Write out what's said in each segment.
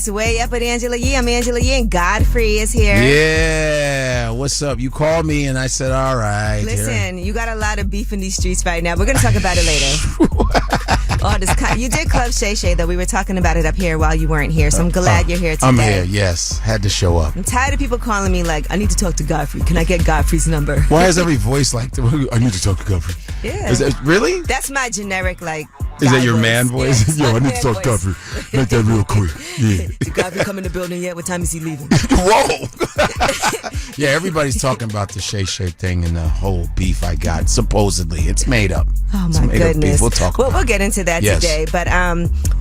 It's Way Up with Angela Yee. I'm Angela Yee, and Godfrey is here. Yeah, what's up? You called me, and I said, all right. Listen, you got a lot of beef in these streets right now. We're going to talk about it later. You did Club Shay Shay, though. We were talking about it up here while you weren't here, so I'm glad you're here today. I'm here, yes. Had to show up. I'm tired of people calling me like, I need to talk to Godfrey. Can I get Godfrey's number? Why is every voice like, I need to talk to Godfrey? Yeah. Is that, really? That's my generic, like, is that your voice. man voice? Yeah, Yo, I need to talk to Godfrey. Make that real quick. Yeah. Did Godfrey come in the building yet? What time is he leaving? Whoa. Yeah, everybody's talking about the Shay Shay thing and the whole beef I got. Supposedly, it's made up. Oh my goodness. We'll talk. Well, we'll get into that today. But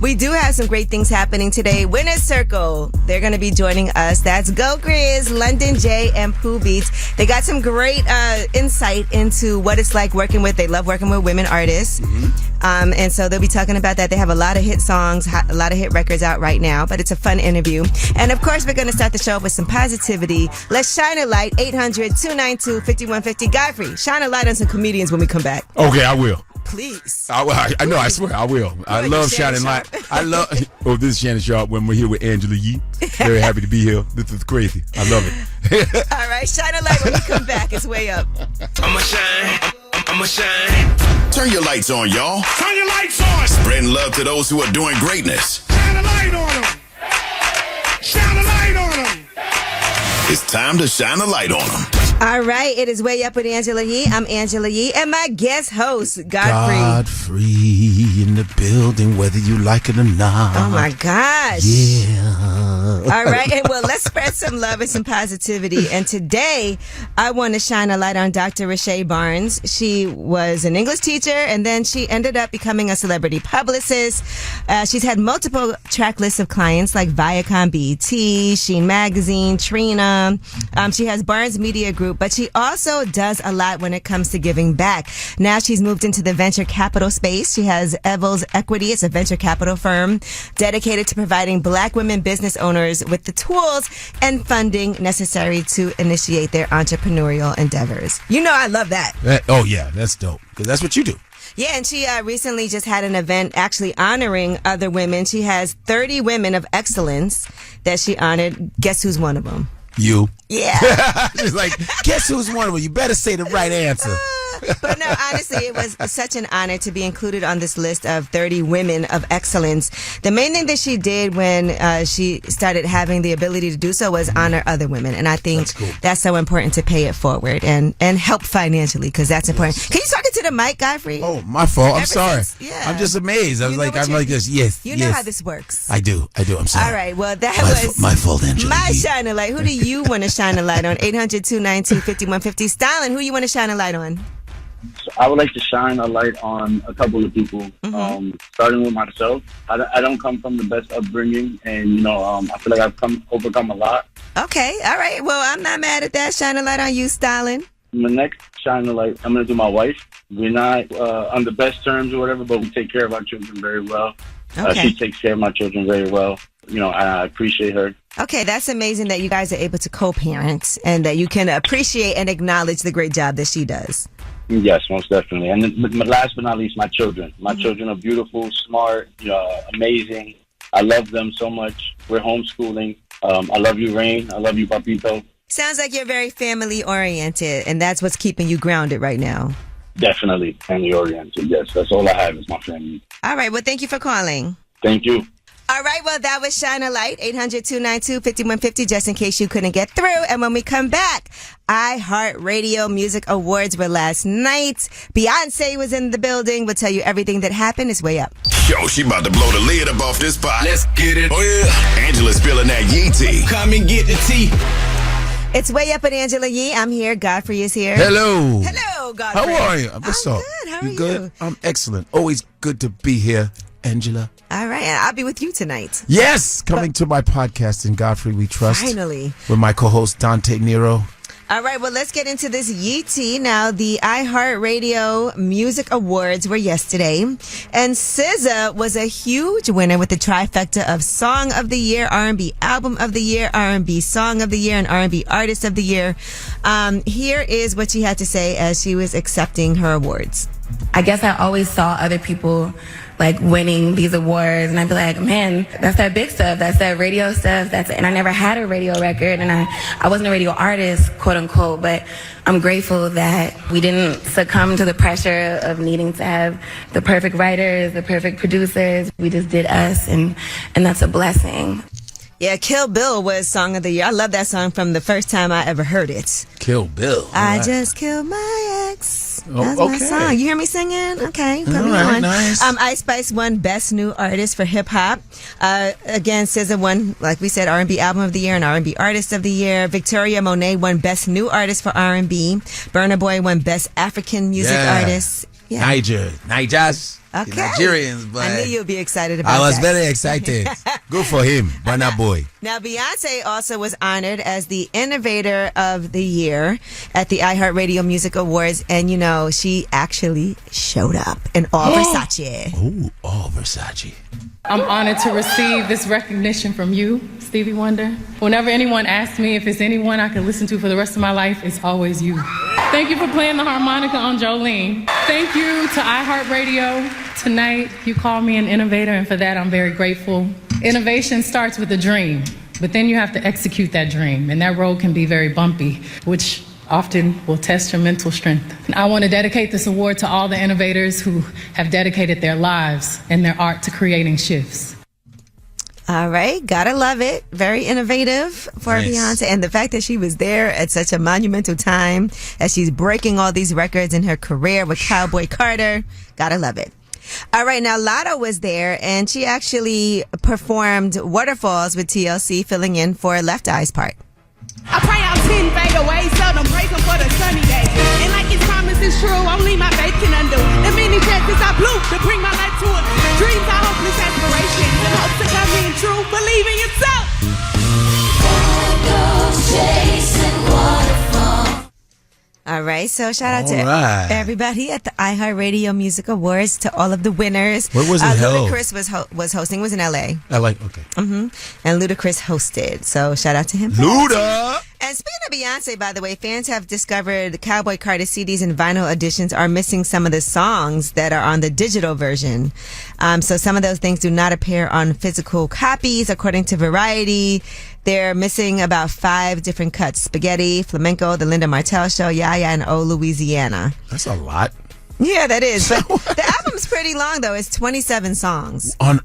we do have some great things happening today. Winner's Circle. They're going to be joining us. That's Go Grizz, London J, and Pooh Beatz. They got some great insight into what it's like working with. They love working with women artists. Mm-hmm. And so they'll be talking about that. They have a lot of hit songs, a lot of hit records out right now, but it's a fun interview. And of course, we're going to start the show with some positivity. Let's shine a light. 800-292-5150. Godfrey, shine a light on some comedians when we come back. Okay, I will. Please. I know, I swear, I will. I love shining light. I love. Oh, this is Shannon Sharp when we're here with Angela Yee. Very happy to be here. This is crazy. I love it. All right, shine a light when we come back. It's Way Up. I'ma shine. I'ma shine. Turn your lights on, y'all. Turn your lights on. Spreading love to those who are doing greatness. Shine a light on them. Shine a light on them. It's time to shine a light on them. All right, it is Way Up with Angela Yee. I'm Angela Yee, and my guest host, Godfrey. Godfrey in the building, whether you like it or not. Oh my gosh. Yeah. All right, and well, let's spread some love and some positivity. And today, I want to shine a light on Dr. Rashay Barnes. She was an English teacher, and then she ended up becoming a celebrity publicist. She's had multiple track lists of clients like Viacom, BET, Sheen Magazine, Trina. She has Barnes Media Group, but she also does a lot when it comes to giving back. Now she's moved into the venture capital space. She has Evels Equity. It's a venture capital firm dedicated to providing Black women business owners with the tools and funding necessary to initiate their entrepreneurial endeavors. You know I love that. Oh, yeah, that's dope, because that's what you do. Yeah, and she recently just had an event actually honoring other women. She has 30 women of excellence that she honored. Guess who's one of them? You. Yeah. She's like, guess who's one of them? You better say the right answer. But no, honestly, it was such an honor to be included on this list of 30 women of excellence. The main thing that she did when she started having the ability to do so was honor other women. And I think that's so important to pay it forward and help financially, because that's important. Yes. Can you talk into the mic, Godfrey? Oh, my fault. I'm sorry. Yeah. I'm just amazed. I'm like this. Yes. You know how this works. I do. I'm sorry. All right. Well, that was my fault, Angela. My shine a light. Who do you want to shine a light on? 800-292-5150. Stalin, who you want to shine a light on? So I would like to shine a light on a couple of people, starting with myself. I don't come from the best upbringing, and, I feel like I've overcome a lot. Okay, all right. Well, I'm not mad at that. Shine a light on you, Stalin. The next shine a light, I'm going to do my wife. We're not on the best terms or whatever, but we take care of our children very well. Okay. She takes care of my children very well. I appreciate her. Okay, that's amazing that you guys are able to co-parent and that you can appreciate and acknowledge the great job that she does. Yes, most definitely. And then, last but not least, my children. My children are beautiful, smart, amazing. I love them so much. We're homeschooling. I love you, Rain. I love you, Papito. Sounds like you're very family-oriented, and that's what's keeping you grounded right now. Definitely family-oriented, yes. That's all I have is my family. All right, well, thank you for calling. Thank you. All right, well, that was Shine a Light, 800-292-5150, just in case you couldn't get through. And when we come back, iHeartRadio Music Awards were last night. Beyonce was in the building. We'll tell you everything that happened. It's Way Up. Yo, she about to blow the lid up off this pot. Let's get it. Oh, yeah. Angela's spilling that Yee tea. Come and get the tea. It's Way Up with Angela Yee. I'm here. Godfrey is here. Hello. Hello, Godfrey. How are you? I'm good. How are you? Good? I'm excellent. Always good to be here, Angela. All right, and I'll be with you tonight. Yes, coming to my podcast in Godfrey We Trust. Finally. With my co-host Dante Nero. All right, well, let's get into this Yee tea. Now, the iHeartRadio Music Awards were yesterday, and SZA was a huge winner with the trifecta of Song of the Year, R&B Album of the Year, R&B Song of the Year, and R&B Artist of the Year. Here is what she had to say as she was accepting her awards. I guess I always saw other people like winning these awards, and I'd be like, man, that's that big stuff, that's that radio stuff, and I never had a radio record, and I wasn't a radio artist, quote unquote, but I'm grateful that we didn't succumb to the pressure of needing to have the perfect writers, the perfect producers. We just did us, and that's a blessing. Yeah, Kill Bill was Song of the Year. I love that song from the first time I ever heard it. Kill Bill. I just killed my ex. That's my song. You hear me singing? Okay, put me on. Nice. Ice Spice won Best New Artist for Hip Hop. Again, SZA won, like we said, R&B Album of the Year and R&B Artist of the Year. Victoria Monet won Best New Artist for R&B. Burna Boy won Best African Music Artist. Yeah. Nigers. Okay. The Nigerians, but I knew you'd be excited about that. I was very excited. Good for him, Burna Boy. Now, Beyonce also was honored as the Innovator of the Year at the iHeartRadio Music Awards, and you know, she actually showed up in all Versace. Oh, all Versace. I'm honored to receive this recognition from you, Stevie Wonder. Whenever anyone asks me if it's anyone I can listen to for the rest of my life, it's always you. Thank you for playing the harmonica on Jolene. Thank you to iHeartRadio. Tonight, you called me an innovator, and for that, I'm very grateful. Innovation starts with a dream, but then you have to execute that dream, and that road can be very bumpy, which often will test your mental strength. And I want to dedicate this award to all the innovators who have dedicated their lives and their art to creating shifts. All right, gotta love it. Very innovative for Beyonce. And the fact that she was there at such a monumental time as she's breaking all these records in her career with Cowboy Carter, gotta love it. All right, now Lotto was there, and she actually performed Waterfalls with TLC, filling in for Left Eye's part. I pray our 10 fade away, seldom break them for the sunny days. And like his promise is true, only my faith can undo. The many chances I blew to bring my life to it. Dreams are hopeless aspirations, and hopes to come in true. Believe in yourself. Chasing waterfall. All right, so shout out to everybody at the iHeartRadio Music Awards, to all of the winners. Where was it held? Ludacris was hosting. It was in L.A. LA, okay. And Ludacris hosted, so shout out to him. Luda! And speaking of Beyonce, by the way, fans have discovered the Cowboy Carter CDs and vinyl editions are missing some of the songs that are on the digital version. So some of those things do not appear on physical copies, according to Variety. They're missing about 5 different cuts: Spaghetti, Flamenco, The Linda Martell Show, Yaya, and Oh Louisiana. That's a lot. Yeah, that is. But the album's pretty long, though. It's 27 songs. On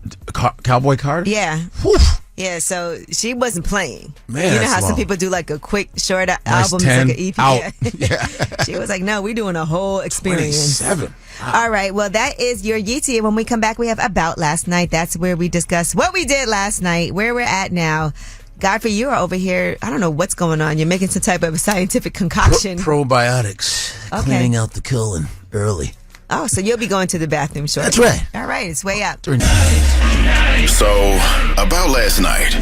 Cowboy Carter? Yeah. Whew. Yeah, so she wasn't playing. Man, you know how long. some people do like a quick, short Nice album, 10 like an EP? out. Yeah. She was like, no, we're doing a whole experience. 27. Wow. All right, well, that is your Yeetie. When we come back, we have About Last Night. That's where we discuss what we did last night, where we're at now. Godfrey, you are over here. I don't know what's going on. You're making some type of scientific concoction. Probiotics. Okay. Cleaning out the colon early. Oh, so you'll be going to the bathroom shortly. That's right. All right, it's way up. So, about last night.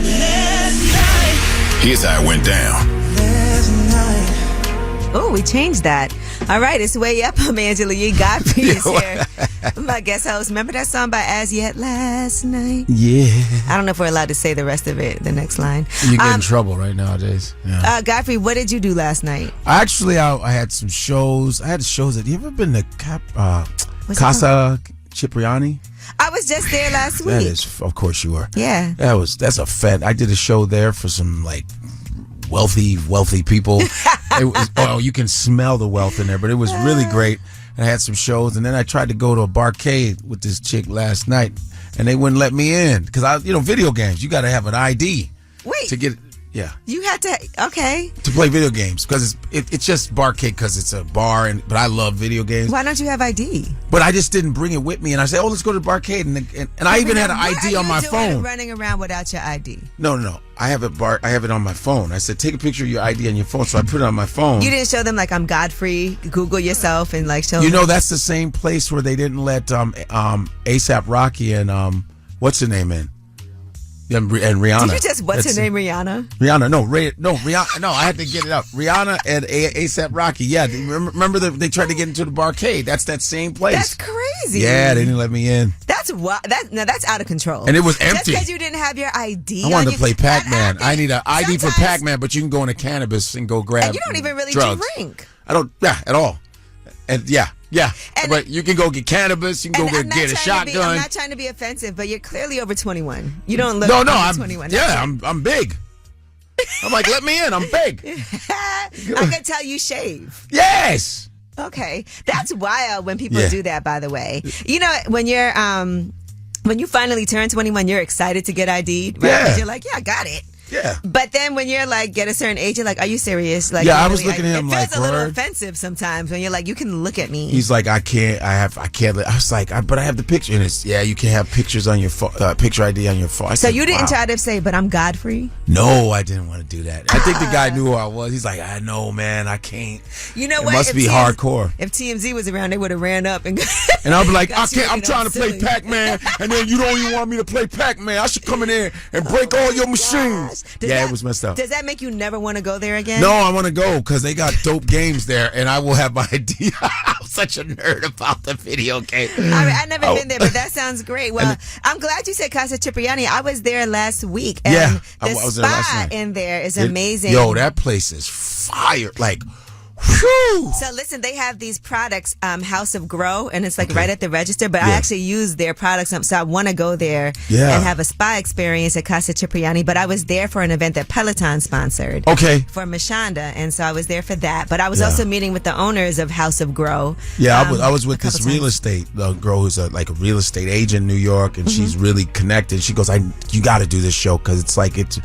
Here's how it went down. Oh, we changed that. All right, it's way up. I'm Angela Yee. Godfrey is here. I'm my guest host. Remember that song by As Yet Last Night? Yeah. I don't know if we're allowed to say the rest of it, the next line. You get in trouble right nowadays. Yeah. Godfrey, what did you do last night? Actually, I had some shows. I had shows at. You ever been to Casa Cipriani? I was just there last week. That is, of course you were. Yeah. That's a fed. I did a show there for some like wealthy people. You can smell the wealth in there, but it was really great. And I had some shows, and then I tried to go to a barcade with this chick last night, and they wouldn't let me in because video games. You got to have an ID. Wait. To get. Yeah. You had to, okay. To play video games because it's just barcade because it's a bar, but I love video games. Why don't you have ID? But I just didn't bring it with me, and I said, let's go to the barcade, and I even had an ID on my phone. Running around without your ID? No. I have it on my phone. I said, take a picture of your ID on your phone, so I put it on my phone. You didn't show them like I'm Godfrey, Google yourself and like show them. That's the same place where they didn't let ASAP Rocky and what's her name in? And Rihanna. Did you just what's her name, Rihanna? Rihanna, Rihanna. No, I had to get it up. Rihanna and ASAP Rocky. Yeah, remember they tried to get into the barcade. That's that same place. That's crazy. Yeah, they didn't let me in. That's that's out of control. And it was empty. Just because you didn't have your ID. I wanted to play Pac-Man. I need an ID for Pac-Man, but you can go into cannabis and go grab. And you don't even really drugs. drink. I don't. Yeah, at all. And yeah. Yeah, And- but you can go get cannabis. You can go I'm not get a trying to shotgun. I'm not trying to be offensive, but you're clearly over 21. You don't look no, over I'm 21. I'm big. I'm like, let me in. I'm big. I can tell you shave. Yes. Okay, that's wild when people Yeah. do that. By the way, you know when you're when you finally turn 21, you're excited to get ID'd, right? Yeah. 'Cause you're like, yeah, I got it. Yeah. But then when you're like get a certain age, you're like, are you serious? Like, Yeah, I really, was looking at him it like, feels a little word? offensive sometimes when you're like, you can look at me. He's like, I can't. I was like, but I have the picture. And it's, yeah, you can't have pictures on your picture ID on your phone. I So said, you didn't wow. try to say, but I'm Godfrey? No, I didn't want to do that. I think the guy knew who I was. He's like, I know, man, I can't. You know It what? must If be hardcore. If TMZ was around, they would have ran up and And I'll be like, Got I can't. you I'm trying to play silly. Pac-Man, and then you don't even want me to play Pac-Man. I should come in there and break all your machines. Does Yeah, that- it was messed up. Does that make you never want to go there again? No, I want to go because they got dope games there, and I will have my ID. I'm such a nerd about the video game. I've never Oh. been there, but that sounds great. Well, I'm glad you said Casa Cipriani. I was there last week. And Yeah, the I was there last spa night. in there is It- amazing. Yo, that place is fire. Like, whew. So listen, they have these products, House of Grow, and it's like right at the register. But I Yeah. actually use their products, so I want to go there Yeah. and have a spa experience at Casa Cipriani. But I was there for an event that Peloton sponsored. Okay. For Mashonda, and so I was there for that. But I was Yeah. also meeting with the owners of House of Grow. Yeah, I was with a couple this real times. estate girl who's like a real estate agent in New York, and she's really connected. She goes, you got to do this show because it's like it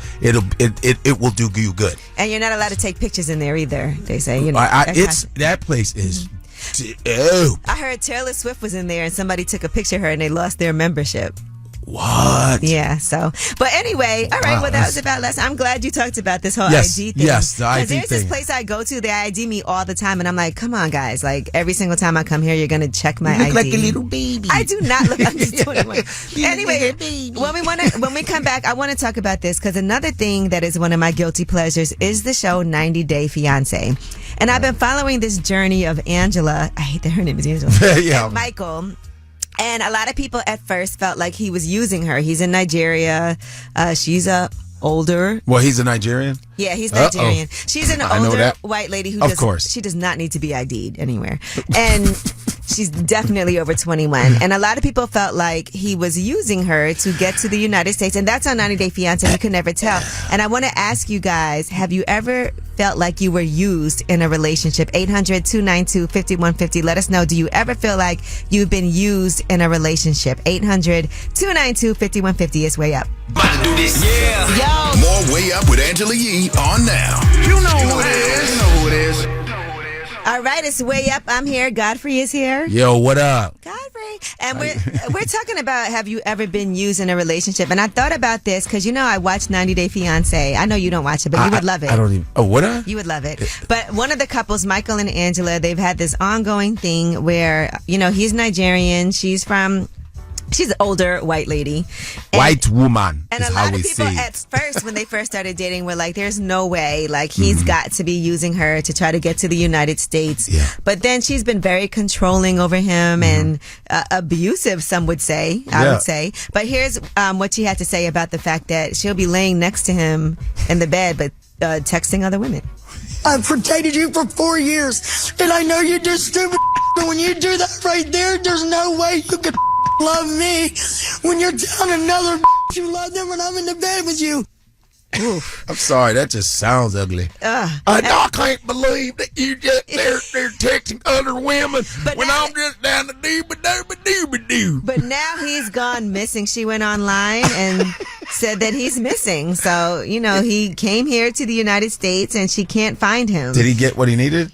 will do you good. And you're not allowed to take pictures in there either. They say, you know. That place is. Oh, I heard Taylor Swift was in there and somebody took a picture of her and they lost their membership. what? Yeah, so. But anyway, all right, Wow, well, that was about last. I'm glad you talked about this whole Yes, IG thing. yes, the 'Cause ID there's this thing. place I go to, they ID me all the time, and I'm like, come on, guys. Like, every single time I come here, you're going to check my You look ID. like a little baby. I do not look, I'm just 21. You Anyway, little baby. when we come back, I want to talk about this because another thing that is one of my guilty pleasures is the show 90 Day Fiancé. And I've been following this journey of Angela. I hate that her name is Angela. Yeah. And Michael. And a lot of people at first felt like he was using her. He's in Nigeria. She's older. Well, he's a Nigerian. Yeah, he's Uh-oh. Nigerian. She's an I know older that. white lady who Of course. she does not need to be ID'd anywhere. And she's definitely over 21. And a lot of people felt like he was using her to get to the United States. And that's on 90 Day Fiancé. You can never tell. And I want to ask you guys, have you ever felt like you were used in a relationship? 800-292-5150. Let us know. Do you ever feel like you've been used in a relationship? 800-292-5150 is way up. About to do this. Yeah. Yo. More Way Up with Angela Yee on now. You know who it is. You know who it is. All right, it's way up. I'm here. Godfrey is here. Yo, what up? Godfrey. And we're talking about have you ever been used in a relationship? And I thought about this because, you know, I watched 90 Day Fiancé. I know you don't watch it, but you would love it. I don't even. Oh, what up? You would love it. But one of the couples, Michael and Angela, they've had this ongoing thing where, you know, he's Nigerian. She's an older white lady. And- White woman and is a how lot we of people see. at first, when they first started dating, were like, there's no way. Like, he's got to be using her to try to get to the United States. Yeah. But then she's been very controlling over him and abusive, some would say. I Yeah. would say. But here's what she had to say about the fact that she'll be laying next to him in the bed, but texting other women. I've protected you for 4 years, and I know you do stupid. But when you do that right there, there's no way you could love me. When you're telling another you love them when I'm in the bed with you. I'm sorry, that just sounds ugly. I can't believe that you just they're texting other women But when now- I'm just down the doo-ba-doo-ba-doo-ba-doo. But now he's gone missing. She went online and said that he's missing. So, you know, he came here to the United States and she can't find him. Did he get what he needed?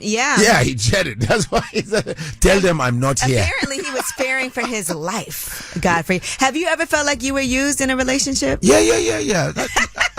Yeah. Yeah, he jetted. That's why he said, tell them I'm not here. Apparently he was fearing for his life, Godfrey. Have you ever felt like you were used in a relationship? Yeah.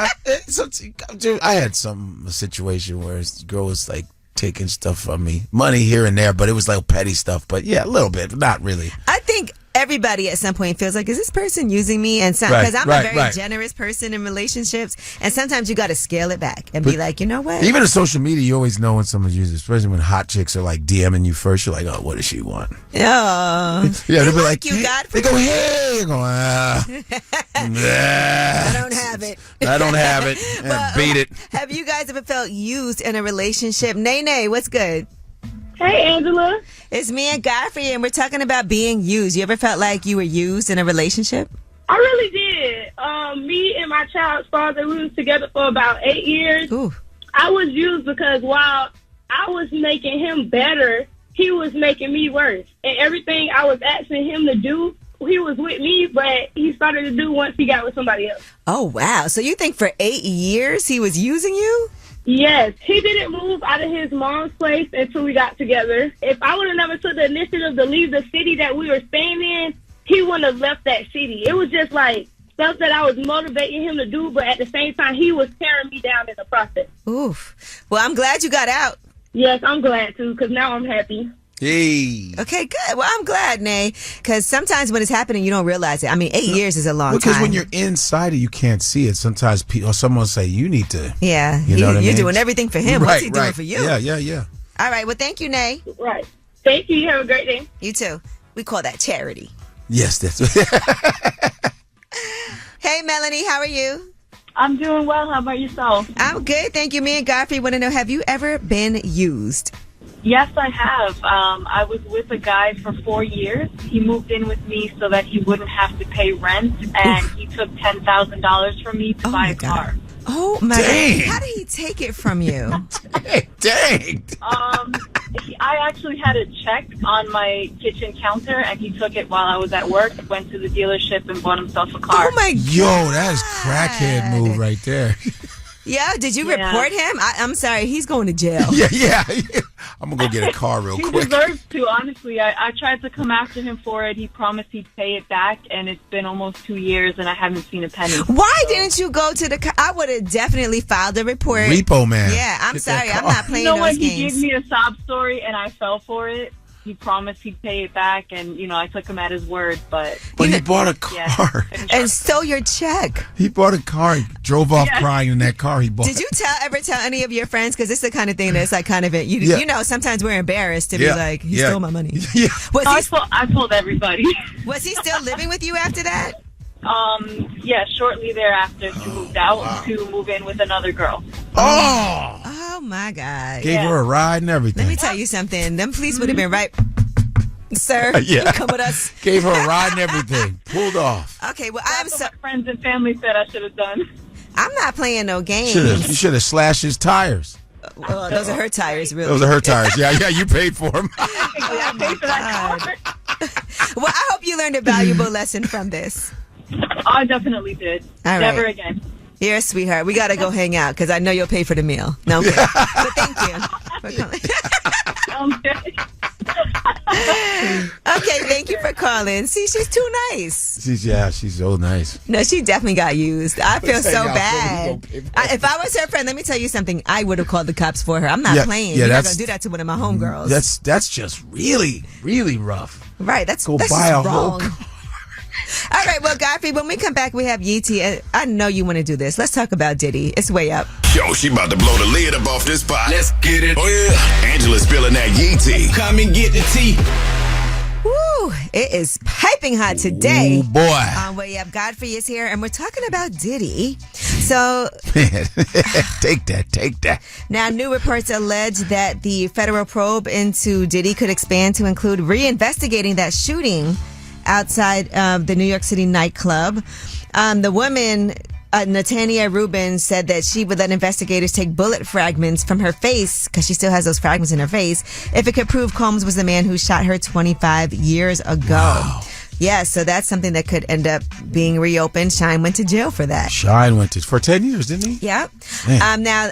I had a situation where this girl was like taking stuff from me, money here and there, but it was like petty stuff. But yeah, a little bit, but not really. I think everybody at some point feels like, is this person using me? And Right, because I'm a very right. generous person in relationships, and sometimes you got to scale it back and be like, you know what? Even in social media, you always know when someone's using, especially when hot chicks are like DMing you first. You're like, oh, what does she want? Oh, Yeah, they they'll be like, you, hey, Godfrey. they go, hey, you go, I don't have it. I don't have it. Beat it. Have you guys ever felt used in a relationship? Nay, what's good? Hey, Angela. It's me and Godfrey, and we're talking about being used. You ever felt like you were used in a relationship? I really did. Me and my child's father, we was together for about 8 years. Ooh. I was used because while I was making him better, he was making me worse. And everything I was asking him to do, he was with me, but he started to do once he got with somebody else. Oh, wow. So you think for 8 years he was using you? Yes. He didn't move out of his mom's place until we got together. If I would have never took the initiative to leave the city that we were staying in, he wouldn't have left that city. It was just like stuff that I was motivating him to do, but at the same time, he was tearing me down in the process. Oof. Well, I'm glad you got out. Yes, I'm glad to, because now I'm happy. Hey. Okay, good. Well, I'm glad, Nay, because sometimes when it's happening, you don't realize it. I mean, 8 years is a long time. Because when you're inside it, you can't see it. Sometimes people, or someone will say, you need to. Yeah. You know what I mean? You're doing everything for him. Right, What's he doing right. for you? Yeah. All right. Well, thank you, Nay. Right. Thank you. You have a great day. You too. We call that charity. Yes, that's Hey, Melanie, how are you? I'm doing well. How about yourself? I'm good. Thank you. Me and Godfrey want to know, have you ever been used? Yes, I have. I was with a guy for 4 years. He moved in with me so that he wouldn't have to pay rent, and he took $10,000 from me to buy a car. Oh, my Dang. God. How did he take it from you? Dang. I actually had a check on my kitchen counter, and he took it while I was at work, went to the dealership, and bought himself a car. Oh, my God. Yo, that is crackhead move right there. Yeah, did you Yeah. report him? I'm sorry, he's going to jail. Yeah. I'm going to go get a car real He quick. deserves to, honestly. I tried to come after him for it. He promised he'd pay it back, and it's been almost 2 years, and I haven't seen a penny. Why didn't you go to the... I would have definitely filed a report. Repo man. Yeah, I'm Get that sorry. I'm car. not playing You know those what? He games. gave me a sob story, and I fell for it. He promised he'd pay it back, and, I took him at his word, but... But he bought a car. And stole your check. He bought a car. He drove off crying in that car he bought. Did you ever tell any of your friends? Because it's the kind of thing that's like kind of it. You know, sometimes we're embarrassed to be like, he stole my money. Yeah. I told everybody. Was he still living with you after that? Yeah, shortly thereafter, he moved out to move in with another girl. Oh my God. Gave her a ride and everything. Let me tell you something. Them police would have been right. Sir, Yeah. come with us. Gave her a ride and everything. Pulled off. Okay, well, That's what my friends and family said I should have done. I'm not playing no games. You should have slashed his tires. Well, those are her tires, really. Those are her tires. Yeah, you paid for them. I paid for that car. Well, I hope you learned a valuable lesson from this. I definitely did. All right. Never again. You're a sweetheart. We got to go hang out because I know you'll pay for the meal. No, I'm kidding. But thank you for coming. Okay, thank you for calling. See, she's too nice. She's so nice. No, she definitely got used. I feel Let's so hang out. bad. Go pay If I was her friend, let me tell you something. I would have called the cops for her. I'm not playing. Yeah, You're not that's- going to do that to one of my homegirls. That's just really, really rough. Right, that's Go that's buy just a whole wrong. All right, well, Godfrey, when we come back, we have Yeetie. I know you want to do this. Let's talk about Diddy. It's way up. Yo, she about to blow the lid up off this pot. Let's get it. Oh, yeah. Angela's spilling that yee tea. Come and get the tea. Woo! It is piping hot today. Ooh, boy. Way up. Godfrey is here, and we're talking about Diddy. So, Take that. now new reports allege that the federal probe into Diddy could expand to include reinvestigating that shooting outside the New York City nightclub. The woman, Natania Rubin, said that she would let investigators take bullet fragments from her face, because she still has those fragments in her face, if it could prove Combs was the man who shot her 25 years ago. Wow. Yeah, so that's something that could end up being reopened. Shine went to jail for that. Shine went to for 10 years, didn't he? Yep. Man. Now,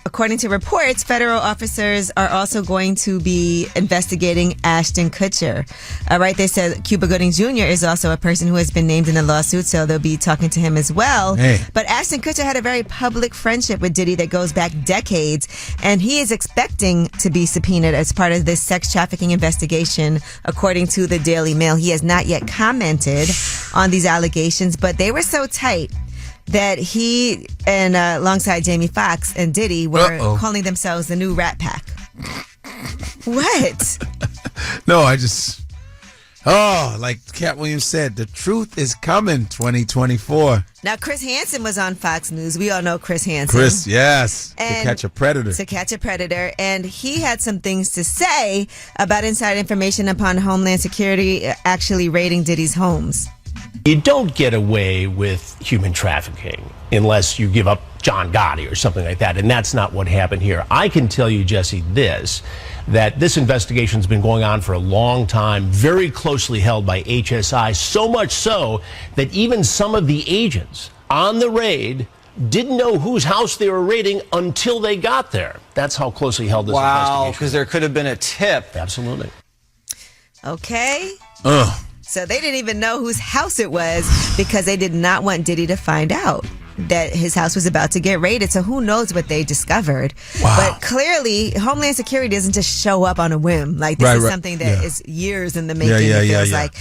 according to reports, federal officers are also going to be investigating Ashton Kutcher. Right, they said Cuba Gooding Jr. is also a person who has been named in the lawsuit, so they'll be talking to him as well. Hey. But Ashton Kutcher had a very public friendship with Diddy that goes back decades, and he is expecting to be subpoenaed as part of this sex trafficking investigation, according to the Daily Mail. He has not yet commented on these allegations, but they were so tight that he and alongside Jamie Foxx and Diddy were calling themselves the new Rat Pack. What? No, Oh, like Cat Williams said, the truth is coming 2024. Now, Chris Hansen was on Fox News. We all know Chris Hansen. Chris, yes. And To Catch a Predator. To Catch a Predator. And he had some things to say about inside information upon Homeland Security actually raiding Diddy's homes. You don't get away with human trafficking unless you give up John Gotti or something like that. And that's not what happened here. I can tell you, Jesse, that this investigation's been going on for a long time, very closely held by HSI, so much so that even some of the agents on the raid didn't know whose house they were raiding until they got there. That's how closely held this investigation. Wow, because there could have been a tip. Absolutely. Okay. So they didn't even know whose house it was because they did not want Diddy to find out that his house was about to get raided. So who knows what they discovered. Wow. But clearly, Homeland Security doesn't just show up on a whim. Like, this is something that is years in the making, it feels like.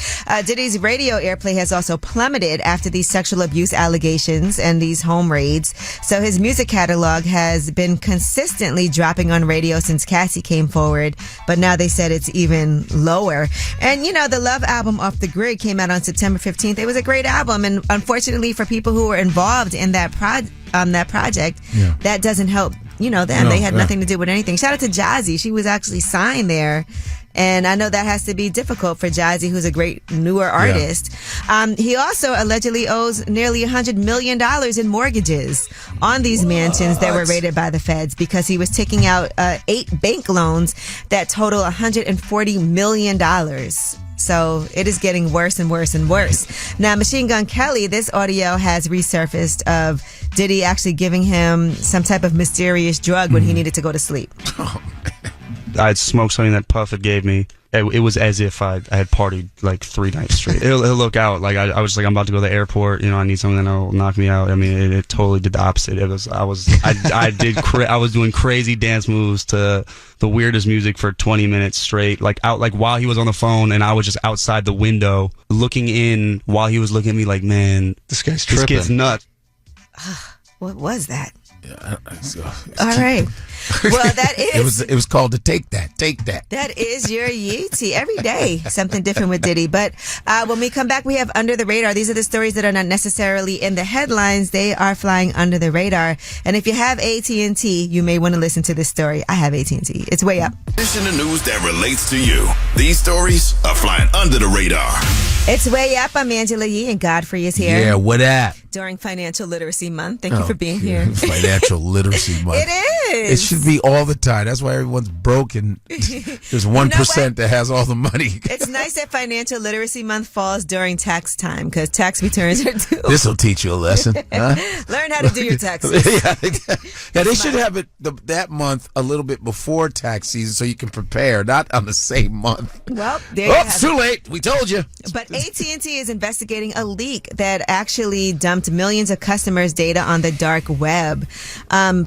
Diddy's radio airplay has also plummeted after these sexual abuse allegations and these home raids. So his music catalog has been consistently dropping on radio since Cassie came forward. But now they said it's even lower. And, you know, the Love album Off the Grid came out on September 15th. It was a great album. And unfortunately, for people who were involved in that project, that doesn't help, you know, them. They had nothing to do with anything. Shout out to Jazzy. She was actually signed there. And I know that has to be difficult for Jazzy, who's a great newer artist. He also allegedly owes nearly $100 million in mortgages on these mansions that were raided by the feds because he was taking out 8 bank loans that total $140 million. So it is getting worse and worse and worse. Now, Machine Gun Kelly, this audio has resurfaced of Diddy actually giving him some type of mysterious drug when he needed to go to sleep. I'd smoked something that Puff had gave me. It was as if I had partied like 3 nights straight. It'll look out like I was like, I'm about to go to the airport. You know, I need something that will knock me out. I mean, it totally did the opposite. I was doing crazy dance moves to the weirdest music for 20 minutes straight. Like while he was on the phone, and I was just outside the window looking in while he was looking at me like, man, this guy's tripping. This kid's nuts. What was that? All right. Well, that is. It was called the Take That. Take That. That is your Yeezy. Every day, something different with Diddy. But when we come back, we have Under the Radar. These are the stories that are not necessarily in the headlines. They are flying under the radar. And if you have AT&T, you may want to listen to this story. I have AT&T. It's way up. Listen to news that relates to you. These stories are flying under the radar. It's way up. I'm Angela Yee, and Godfrey is here. Yeah, what up? During Financial Literacy Month. Thank you for being here. Financial Literacy Month. It is. It should be all the time. That's why everyone's broke and there's 1% that has all the money. It's nice that Financial Literacy Month falls during tax time because tax returns are due. This will teach you a lesson. Huh? Learn how to do your taxes. Yeah, they should have it that month a little bit before tax season so you can prepare, not on the same month. Well, it's too late. We told you. But AT&T is investigating a leak that actually dumped millions of customers' data on the dark web.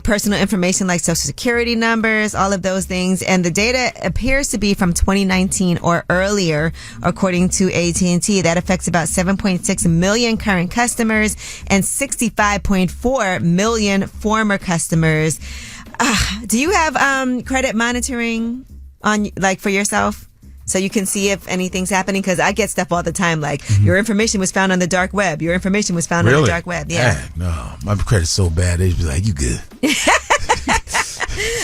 Personal information like social security numbers, all of those things. And the data appears to be from 2019 or earlier, according to AT&T. That affects about 7.6 million current customers and 65.4 million former customers. Do you have credit monitoring on, like, for yourself? So you can see if anything's happening? Because I get stuff all the time like, your information was found on the dark web. Your information was found on the dark web. Yeah. No, my credit's so bad. They'd be like, you good.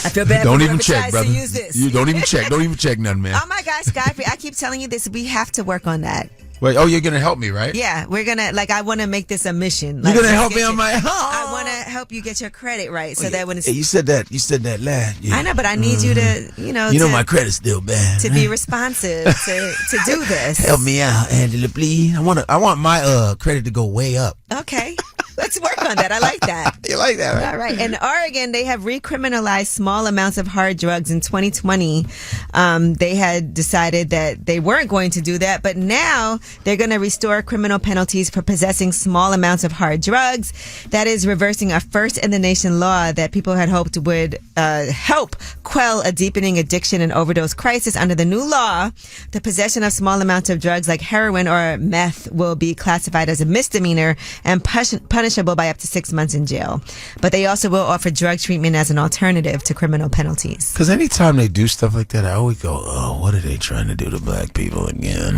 I feel bad. Don't even check, brother. To use this. You don't even check. Don't even check nothing, man. Oh my gosh, Godfrey, I keep telling you this. We have to work on that. Wait, you're going to help me, right? Yeah, we're going to, I want to make this a mission. You're going to help me on my... I want to help you get your credit right so that when it's... Hey, you said that last. Yeah. I know, but I need you to, You know my credit's still bad. To be responsive, to do this. Help me out, Angela, please. I want my credit to go way up. Okay. Let's work on that. I like that. You like that, right? All right. In Oregon, they have recriminalized small amounts of hard drugs in 2020. They had decided that they weren't going to do that, but now they're going to restore criminal penalties for possessing small amounts of hard drugs. That is reversing a first-in-the-nation law that people had hoped would help quell a deepening addiction and overdose crisis. Under the new law, the possession of small amounts of drugs like heroin or meth will be classified as a misdemeanor and punished punishable by up to 6 months in jail. But they also will offer drug treatment as an alternative to criminal penalties. Because anytime they do stuff like that, I always go, oh, what are they trying to do to black people again?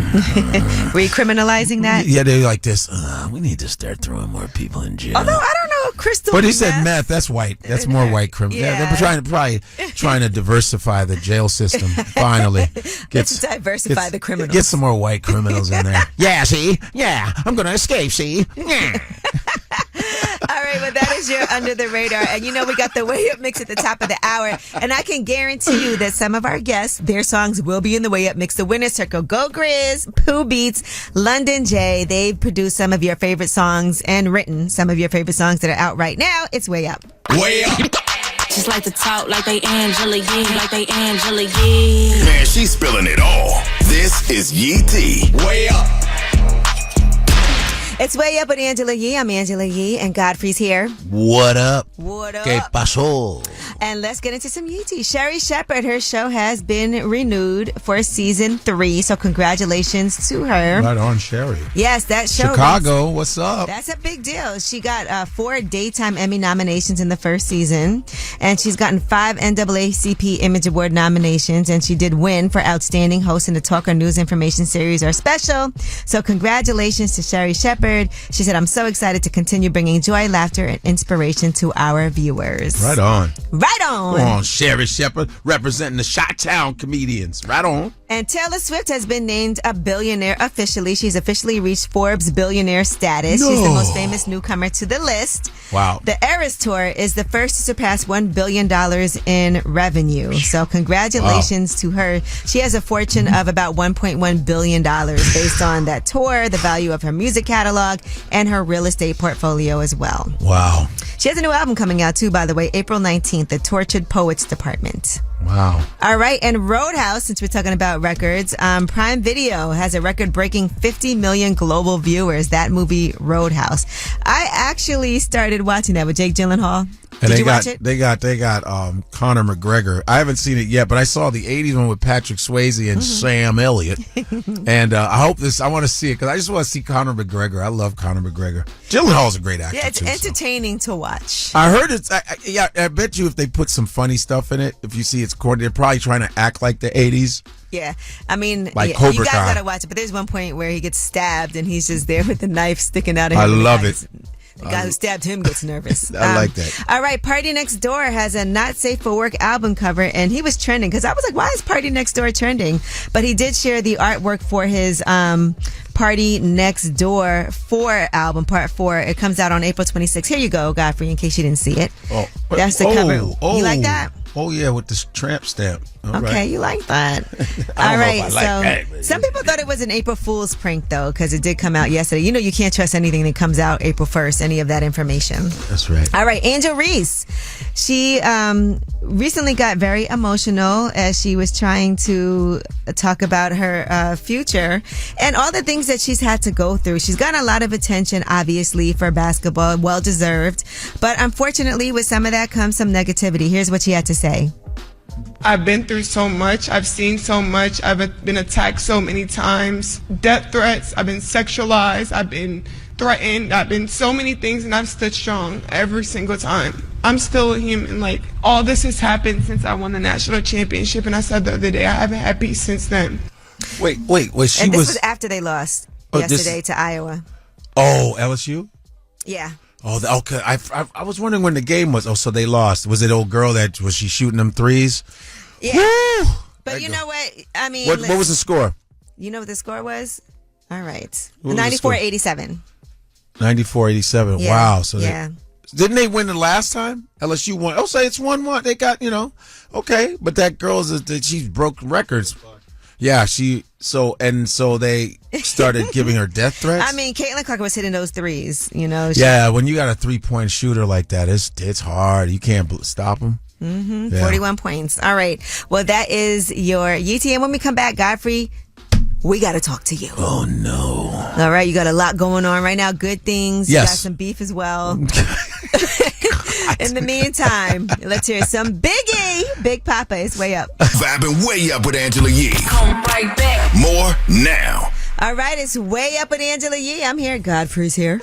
Recriminalizing that? Yeah, they're like this, we need to start throwing more people in jail. Although I don't know, crystal But he said meth, that's white. That's more white criminal. Yeah, they're trying to diversify the jail system, finally. Let's diversify the criminals. Get some more white criminals in there. Yeah, see? Yeah, I'm going to escape, see? Yeah. All right, well, that is your Under the Radar. And you know, we got the Way Up mix at the top of the hour. And I can guarantee you that some of our guests, their songs will be in the Way Up mix. The winner's circle, Go Grizz, Pooh Beatz, London J. They've produced some of your favorite songs and written some of your favorite songs that are out right now. It's Way Up. Way Up. Just like to talk like they Angela Yee, like they Angela Yee. Man, she's spilling it all. This is Yee T. Way Up. It's Way Up with Angela Yee. I'm Angela Yee, and Godfrey's here. What up? What up? ¿Qué pasó? And let's get into some Yeetie. Sherry Shepherd, her show has been renewed for season 3, so congratulations to her. Right on, Sherry. Yes, that show. Chicago, what's up? That's a big deal. She got 4 Daytime Emmy nominations in the first season, and she's gotten 5 NAACP Image Award nominations, and she did win for Outstanding Host in the Talk or News Information Series or Special. So congratulations to Sherry Shepherd. She said, I'm so excited to continue bringing joy, laughter, and inspiration to our viewers. Right on. Right on. Come on, Sherry Shepherd, representing the Chi-Town comedians. Right on. And Taylor Swift has been named a billionaire officially. She's officially reached Forbes billionaire status. No. She's the most famous newcomer to the list. Wow. The Eras Tour is the first to surpass $1 billion in revenue. So congratulations to her. She has a fortune of about $1.1 billion based on that tour, the value of her music catalog, and her real estate portfolio as well. Wow. She has a new album coming out too, by the way, April 19th, The Tortured Poets Department. Wow. All right, and Roadhouse, since we're talking about records, Prime Video has a record-breaking 50 million global viewers, that movie Roadhouse. I actually started watching that with Jake Gyllenhaal. And Did you watch it? They got Conor McGregor. I haven't seen it yet, but I saw the 80s one with Patrick Swayze and Sam Elliott. And I want to see it because I just want to see Conor McGregor. I love Conor McGregor. Gyllenhaal's a great actor, Yeah, it's too, entertaining to watch. I heard it's, I bet you if they put some funny stuff in it, if you see it's corny, they're probably trying to act like the 80s. Yeah, I mean, Like you Cobra guys Kai. gotta watch it. But there's one point where he gets stabbed and he's just there with the knife sticking out of him. I and the love guy- it. The guy who stabbed him gets nervous. I like that. All right, Party Next Door has a Not Safe for Work album cover, and he was trending because I was like, why is Party Next Door trending? But he did share the artwork for his Party Next Door 4 album, Part 4. It comes out on April 26th. Here you go, Godfrey, in case you didn't see it. Oh, That's the cover. You like that? Oh, yeah, with this tramp stamp. All Okay, right. you like that. I All don't know right, if I like that, but- some people thought it was an April Fool's prank, though, because it did come out yesterday. You know you can't trust anything that comes out April 1st, any of that information. That's right. All right, Angel Reese. She recently got very emotional as she was trying to talk about her future and all the things that she's had to go through. She's gotten a lot of attention, obviously, for basketball, well-deserved. But unfortunately, with some of that comes some negativity. Here's what she had to say. I've been through so much. I've seen so much. I've been attacked so many times. Death threats. I've been sexualized. I've been threatened. I've been so many things, and I've stood strong every single time. I'm still a human. Like, all this has happened since I won the national championship, and I said the other day, I haven't had peace since then. Wait, she And this was... was after they lost Oh, yesterday to Iowa. Oh, LSU? Yeah. Oh, okay. I was wondering when the game was. Oh, so they lost. Was it old girl that was she shooting them threes? Yeah. Woo! But you know what? I mean, What was the score? You know what the score was? All right. What was the score? 94-87. 94-87. Yeah. Wow. So yeah. Didn't they win the last time? LSU won. Oh, say it's 1-1. They got, okay. But that girl's she's broken records. Yeah, so they started giving her death threats. I mean, Caitlin Clark was hitting those threes, Yeah, when you got a 3-point shooter like that, it's hard. You can't stop them. Mm-hmm. Yeah. 41 points. All right. Well, that is your UT. And when we come back, Godfrey, we got to talk to you. Oh, no. All right. You got a lot going on right now. Good things. Yes. You got some beef as well. In the meantime, let's hear some Biggie. Big Papa is way up. Vibing way up with Angela Yee. Come right back. More now. All right. It's way up with Angela Yee. I'm here. Godfrey's here.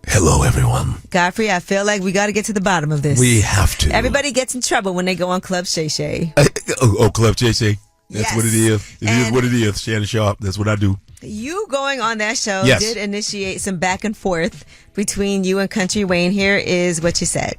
Hello, everyone. Godfrey, I feel like we got to get to the bottom of this. We have to. Everybody gets in trouble when they go on Club Shay Shay. Club Shay Shay. That's what it is. It is what it is. Shannon Sharp. That's what I do. You going on that show Yes. did initiate some back and forth between you and Country Wayne. Here is what you said.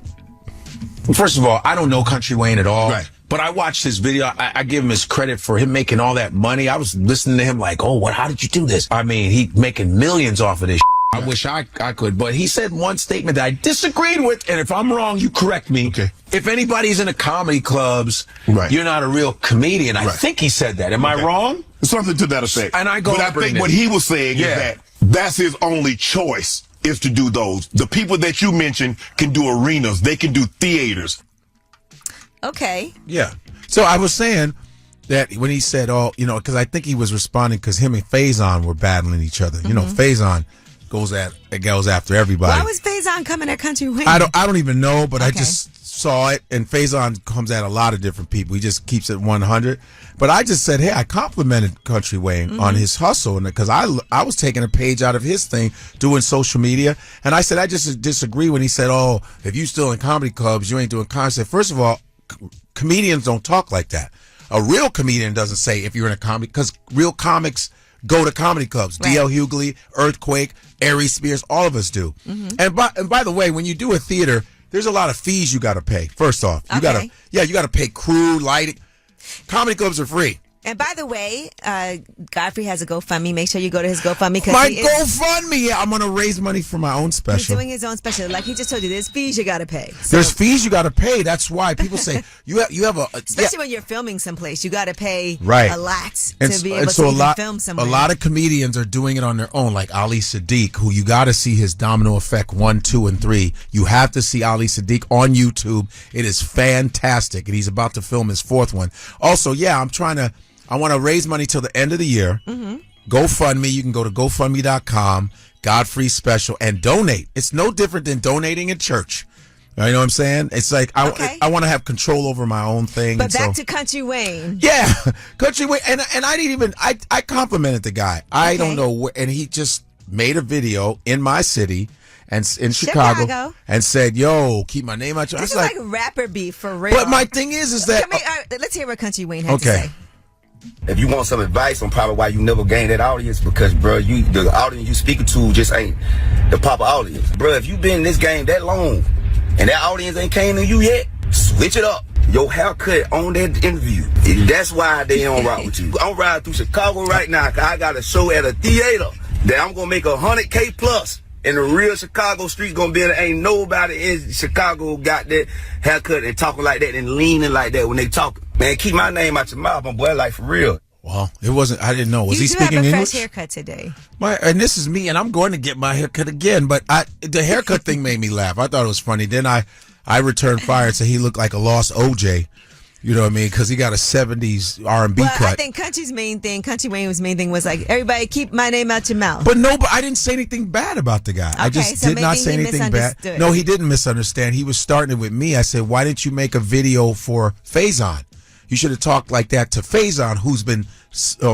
First of all, I don't know Country Wayne at all. Right. But I watched his video. I give him his credit for him making all that money. I was listening to him like, oh, how did you do this? I mean, he making millions off of this. I wish I could, but he said one statement that I disagreed with, and if I'm wrong, you correct me. Okay. If anybody's in the comedy clubs, Right. you're not a real comedian. I Right. think he said that. Am I wrong? Something to that effect. And I go but I think what he was saying is that that's his only choice is to do those. The people that you mentioned can do arenas. They can do theaters. Okay. Yeah. So I was saying that when he said, because I think he was responding because him and Faison were battling each other. You know, Faison goes after everybody. Why was Faison coming at Country Wayne? I don't even know, but I Okay. just saw it, and Faison comes at a lot of different people. He just keeps it 100. But I just said, hey, I complimented Country Wayne on his hustle, and because I was taking a page out of his thing, doing social media, and I said I just disagree when he said, oh, if you still in comedy clubs, you ain't doing comedy. I said, first of all, comedians don't talk like that. A real comedian doesn't say if you're in a comedy, because real comics go to comedy clubs. Right. D.L. Hughley, Earthquake, Ari Spears, all of us do. And by the way, when you do a theater, there's a lot of fees you got to pay. First off, you Okay. got to pay crew, lighting. Comedy clubs are free. And by the way, Godfrey has a GoFundMe. Make sure you go to his GoFundMe. My GoFundMe. Yeah, I'm going to raise money for my own He's special. doing his own special. Like he just told you, there's fees you got to pay. So, There's fees you got to pay. That's why people say you have a especially when you're filming someplace, you got to pay Right. a lot And to be so- able and so to a even lot, film somewhere. A lot of comedians are doing it on their own, like Ali Sadiq, who you got to see his Domino Effect 1, 2, and 3. You have to see Ali Sadiq on YouTube. It is fantastic, and he's about to film his 4th one. Also, I want to raise money till the end of the year. GoFundMe. You can go to GoFundMe.com, Godfrey Special, and donate. It's no different than donating in church. You know what I'm saying? It's like I want to have control over my own thing. But and back so, to Country Wayne. yeah, Country Wayne, and I didn't even I complimented the guy. I don't know where, and he just made a video in my city and in Chicago and said, "Yo, keep my name out your." This is I like was rapper beef for real. but my thing is that let's hear what Country Wayne had to say. If you want some advice on probably why you never gained that audience, because bro, the audience you speaking to just ain't the proper audience. Bro, if you been in this game that long and that audience ain't came to you yet, switch it up. Your haircut on that interview. That's why they don't ride with you. I'm riding through Chicago right now, cause I got a show at a theater that I'm gonna make $100K plus. In the real Chicago streets gonna be there. Ain't nobody in Chicago got that haircut and talking like that and leaning like that when they talking. Man, keep my name out your mouth, my boy, like for real. Well, it wasn't. I didn't know. Was he You do speaking have a English? fresh haircut today. And this is me, and I'm going to get my haircut again. But the haircut thing made me laugh. I thought it was funny. Then I returned fire and said he looked like a lost OJ. You know what I mean? Because he got a 70s R&B cut. I think Country Wayne's main thing was like, everybody keep my name out your mouth. But I didn't say anything bad about the guy. I just so did not maybe say he anything bad. misunderstood. No, he didn't misunderstand. He was starting it with me. I said, why didn't you make a video for Faison? You should have talked like that to Faison, who's been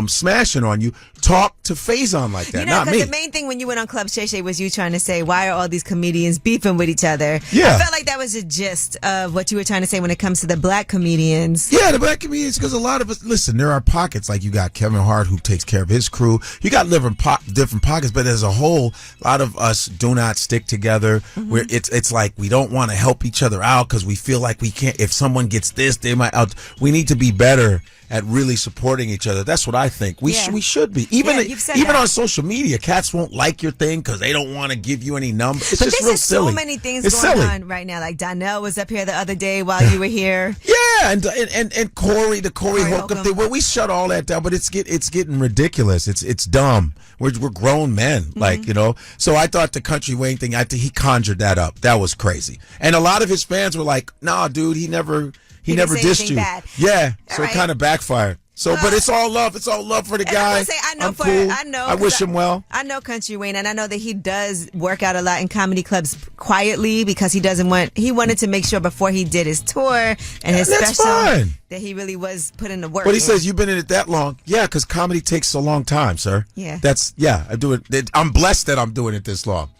smashing on you. Talk to Faison like that, not me. The main thing when you went on Club Shay Shay was you trying to say, why are all these comedians beefing with each other? Yeah. I felt like that was the gist of what you were trying to say when it comes to the black comedians. Yeah, the black comedians, because a lot of us, listen, there are pockets, like you got Kevin Hart who takes care of his crew. You got different pockets, but as a whole, a lot of us do not stick together. Where it's like we don't want to help each other out because we feel like we can't, if someone gets this, they might out. We need to be better at really supporting each other. That's what I think. We should be. Even on social media, cats won't like your thing because they don't want to give you any numbers. It's just real silly. So many things it's going silly. on right now. Like Donnell was up here the other day while you were here. Yeah, and Corey, the Corey Holcomb thing. Well, we shut all that down, but it's getting ridiculous. It's dumb. We're grown men, like, you know. So I thought the Country Wayne thing, he conjured that up. That was crazy. And a lot of his fans were like, "Nah, dude, he never dissed you." Bad. Yeah, All so right. it kind of backfired. So, but it's all love. It's all love for the guy. I'm cool. I wish him well. I know Country Wayne, and I know that he does work out a lot in comedy clubs quietly because he wanted to make sure before he did his tour and his That's special fine. that he really was putting the work. But he in. says you've been in it that long. Yeah, because comedy takes a long time, sir. Yeah. I do it. I'm blessed that I'm doing it this long.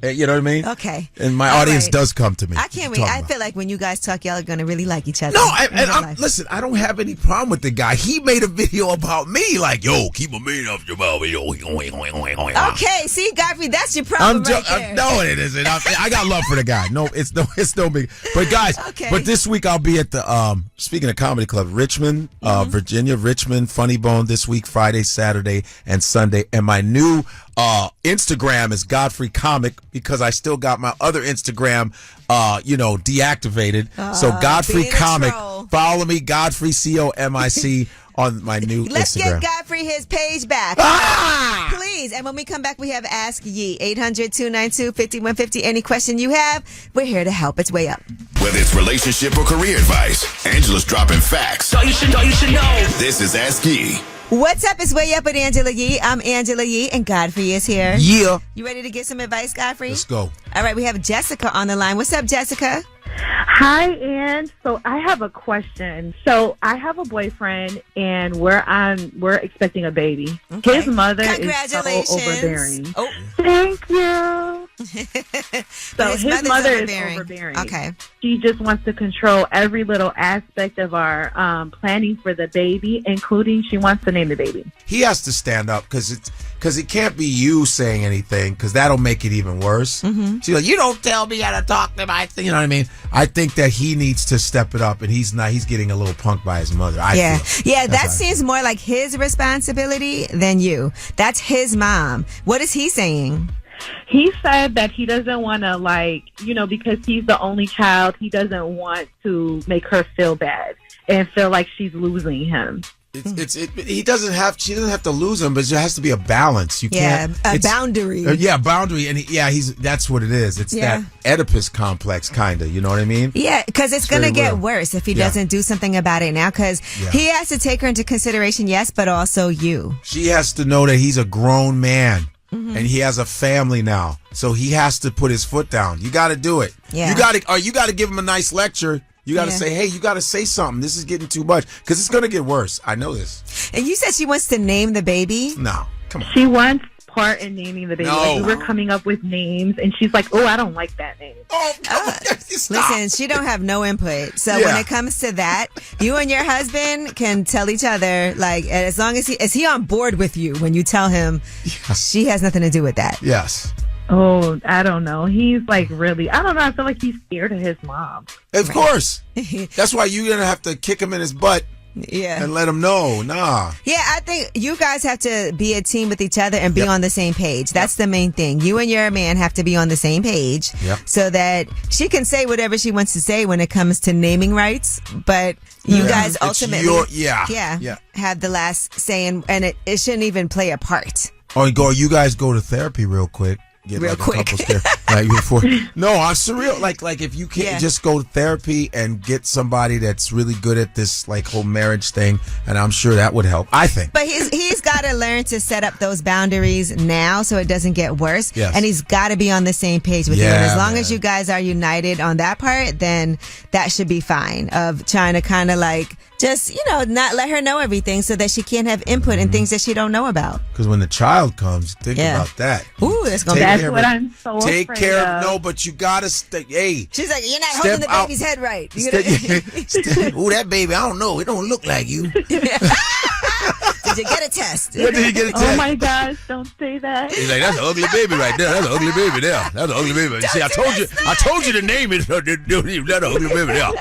You know what I mean? Okay. And my All audience right. does come to me. I can't to wait. talk I about. feel like when you guys talk, y'all are going to really like each other. No, in real life. listen, I don't have any problem with the guy. He made a video about me, like, yo, keep a man off your mouth. Okay, see, Godfrey, that's your problem right there. No, it isn't. I got love for the guy. No, it's no big. But guys, Okay. but this week I'll be at the speaking of comedy club, Richmond, Virginia, Richmond, Funny Bone this week, Friday, Saturday, and Sunday. And my new Instagram is Godfrey Comic because I still got my other Instagram, deactivated. So Godfrey being a Comic, troll. follow me, Godfrey COMIC on my new Let's Instagram. get Godfrey his page back. Please. And when we come back, we have Ask Ye, 800-292-5150. Any question you have, we're here to help. It's way up. Whether it's relationship or career advice, Angela's dropping facts. So you should know. This is Ask Ye. What's up? It's Way Up with Angela Yee. I'm Angela Yee, and Godfrey is here. Yeah. You ready to get some advice, Godfrey? Let's go. All right, we have Jessica on the line. What's up, Jessica? Hi, Ann. So I have a question. So I have a boyfriend, and we're expecting a baby. Okay. His mother is so Congratulations. overbearing. Oh. Thank you. So His his mother's mother overbearing. is overbearing. Okay. She just wants to control every little aspect of our planning for the baby, including she wants to name the baby. He has to stand up because it can't be you saying anything because that'll make it even worse. Mm-hmm. She's like, you don't tell me how to talk to my thing. You know what I mean? I think that he needs to step it up, and he's not. He's getting a little punked by his mother. I feel. Yeah, That's that how I seems more like his responsibility than you. That's his mom. What is he saying? He said that he doesn't want to, because he's the only child, he doesn't want to make her feel bad and feel like she's losing him. He doesn't have. She doesn't have to lose him, but there has to be a balance. You can't. A boundary. Boundary, and that's what it is. It's that Oedipus complex, kind of. You know what I mean? Yeah, because it's going to very get real. worse if he doesn't do something about it now. Because he has to take her into consideration, yes, but also you. She has to know that he's a grown man. Mm-hmm. And he has a family now, so he has to put his foot down. You got to do it. Yeah. You got to give him a nice lecture. You got to say, hey, you got to say something. This is getting too much because it's going to get worse. I know this. And you said she wants to name the baby? No, come on. She wants part in naming the baby. No. Like, we were coming up with names, and she's like, "Oh, I don't like that name." Oh, come on. Stop. Listen, she don't have no input. So when it comes to that, you and your husband can tell each other, like, as long as he on board with you when you tell him she has nothing to do with that. Yes. Oh, I don't know. He's like really, I don't know. I feel like he's scared of his mom. Of course. That's why you're going to have to kick him in his butt. Yeah. And let him know. Nah. Yeah, I think you guys have to be a team with each other and be on the same page. That's the main thing. You and your man have to be on the same page so that she can say whatever she wants to say when it comes to naming rights, but you guys ultimately have the last say, and it shouldn't even play a part. Or you guys go to therapy real quick. Get real like quick. A couple's therapy. No, I'm surreal. Like if you can't just go to therapy and get somebody that's really good at this like whole marriage thing, and I'm sure that would help. I think. But he's got to learn to set up those boundaries now so it doesn't get worse. Yes. And he's got to be on the same page with you. And as long as you guys are united on that part, then that should be fine. Of trying to kind of like just, not let her know everything so that she can't have input in things that she don't know about. Because when the child comes, think about that. Ooh, that's going to be. That's what I'm so Take afraid care of. No, but you gotta stay. Hey, she's like, you're not holding the baby's head right. Ooh, that baby, I don't know. It don't look like you. Did you get a test? Did you get a test? Oh my gosh, don't say that. He's like, that's an ugly baby right there. That's an ugly baby there. That's an ugly baby. See, I told you to name it. That's an ugly baby there.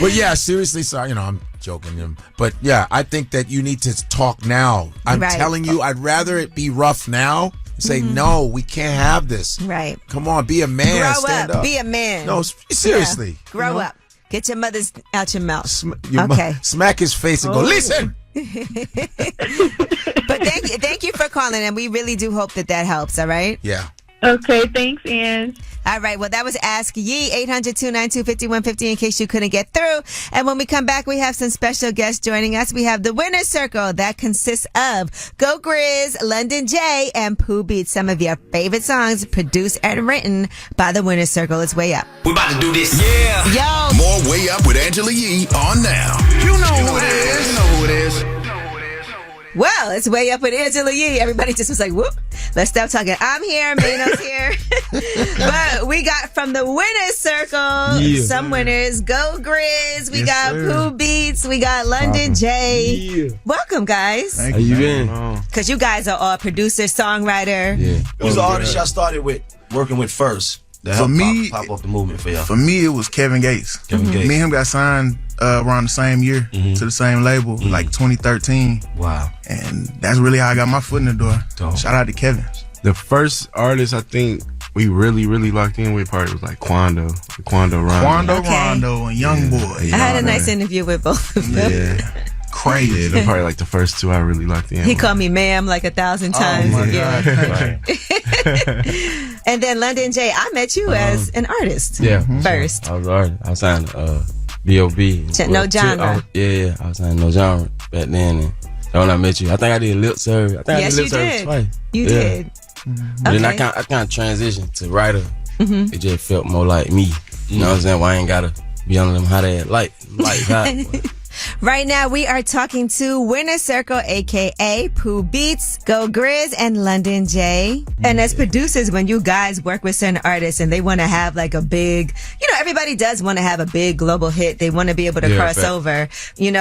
But yeah, seriously, sorry, I'm joking. But yeah, I think that you need to talk now. I'm telling you, I'd rather it be rough now. Say, no, we can't have this. Right. Come on, be a man. Grow Stand up. Be a man. No, seriously. Yeah. Grow up. Get your mother's out your mouth. Smack his face and go, listen. But thank you for calling, and we really do hope that helps, all right? Yeah. Okay, thanks, Ann. All right, well, that was Ask Ye, 800-292-5150 in case you couldn't get through. And when we come back, we have some special guests joining us. We have the Winner's Circle that consists of Go Grizz, London J, and Pooh Beatz. Some of your favorite songs produced and written by the Winner's Circle. It's Way Up. We about to do this. Yeah. Yo. More Way Up with Angela Yee on now. You know who it is. You know who it is. Well, it's Way Up with Angela Yee. Everybody just was like, whoop. Let's stop talking. I'm here. Mano's here. But we got from the winner's circle some winners. Go Grizz. We got Pooh Beatz. We got London J. Yeah. Welcome, guys. How you been? Because you guys are all producer, songwriter. Yeah. Who's the artist y'all started with, working with first? For me, pop up the movement for y'all. For me, it was Kevin Gates. Kevin Gates. Me and him got signed around the same year to the same label, like 2013. Wow. And that's really how I got my foot in the door. Dope. Shout out to Kevin. The first artist I think we really locked in with probably was like Quando Rondo. Rondo and Young Boy. I had a nice interview with both of them. Yeah. Crazy. Yeah, they're probably like the first two I really locked in. He called me ma'am like 1,000 times. Oh my God. And then London J, I met you as an artist. Yeah. First. I was an artist. I was signed B.O.B. No genre. I was signed No Genre back then. And when I met you, I think I did lip service. I think Yes, I did you lip service did. twice. You Yeah. did. But then I Okay. kind of transitioned to writer. It just felt more like me. You know what I'm saying? Well, I ain't gotta be on them hot ass like that. Right now, we are talking to Winner Circle, a.k.a. Pooh Beatz, Go Grizz, and London J. And as producers, when you guys work with certain artists and they want to have like a big, everybody does want to have a big global hit. They want to be able to cross over,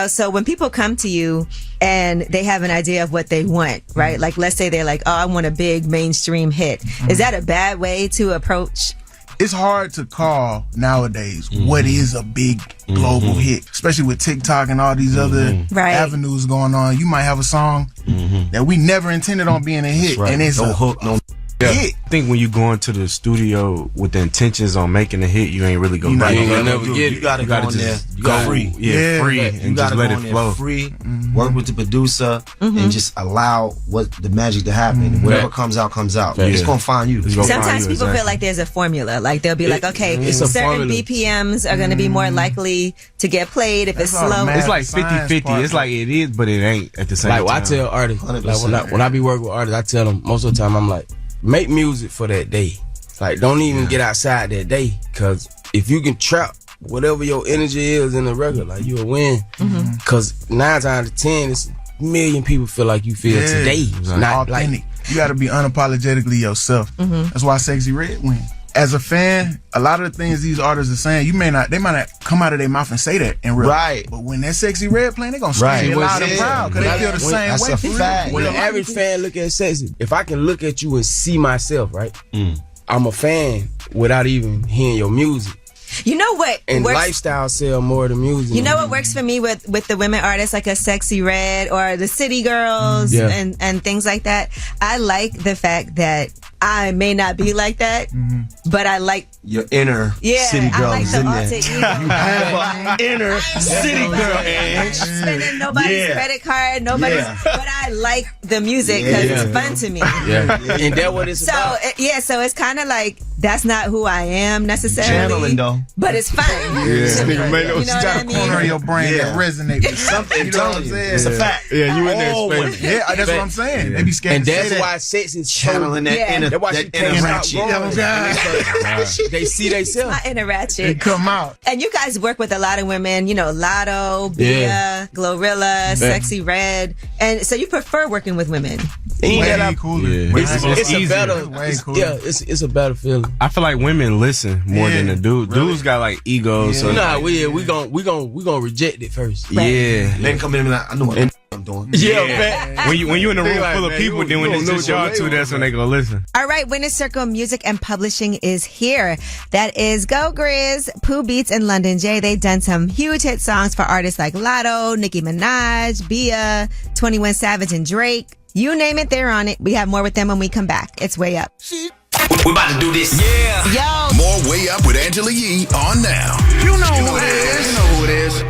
So when people come to you and they have an idea of what they want, right? Like, let's say they're like, oh, I want a big mainstream hit. Is that a bad way to approach? It's hard to call nowadays what is a big global hit, especially with TikTok and all these other avenues going on. You might have a song that we never intended on being a hit, and it's no a hook, no hit. I think when you go into the studio with the intentions on making a hit, you ain't really gonna You get ain't it. gonna never get it. You gotta go in there, just go free. free, You and gotta just let go it in there flow. free, work with the producer, and just allow the magic to happen. Whatever comes out, comes out. It's gonna find you. Sometimes people feel like there's a formula. Like they'll be like, okay, it's a certain formula. BPMs are going to be more likely to get played if it's slow. It's like 50-50. It's like it is, but it ain't at the same time. Like, I tell artists, like when I be working with artists, I tell them most of the time, I'm like, make music for that day. Like, don't even get outside that day, because if you can trap whatever your energy is in the record, like, you'll win. Because 9 times out of 10, it's a million people feel like you feel today. Not Authentic. like You got to be unapologetically yourself. That's why Sexy Red win. As a fan, a lot of the things these artists are saying, they might not come out of their mouth and say that in real life. But when that Sexy Red playing, they gonna scream it loud and proud because they feel the same way. That's a fact. When the average fan look at Sexy, if I can look at you and see myself, right? I'm a fan without even hearing your music. You know what? And lifestyle sell more than music. You know what works for me with the women artists, like a Sexy Red or the City Girls and things like that? I like the fact that I may not be like that, but I like your inner city girl is in there. You have an inner city girl, I'm spending nobody's credit card, but I like the music because it's fun to me. And that's what it's about. So it's kind of like that's not who I am necessarily. Channeling though, but it's fun. You know what I mean? Corner of your brain that resonate with something. You know what I'm saying? It's a fact. Yeah, you in there explaining. Yeah, that's what I'm saying. They be scared And to say that's that. why Sex is channeling that inner. That's why she came out ratchet. They see themselves. My inner ratchet. They come out. And you guys work with a lot of women, Lotto, Bia, Glorilla, Sexy Red. And so you prefer working with women. Way cooler. It's a easier. better. It's a better feeling. I feel like women listen more than the dude. Really? Dudes got like egos. So Nah, we gonna reject it first. yeah. Let come in and be like, I know what I'm doing. Yeah. When you in a room Like, full of man, people, you then when don't it's know just what y'all your two, label that's when they gonna listen. All right, Winner Circle Music and Publishing is here. That is Go Grizz, Pooh Beatz, and London J. They've done some huge hit songs for artists like Lotto, Nicki Minaj, Bia, 21 Savage, and Drake. You name it, they're on it. We have more with them when we come back. It's Way Up. We're about to do this. Yeah. Yo. More Way Up with Angela Yee on now. You know who it is. You know who it is.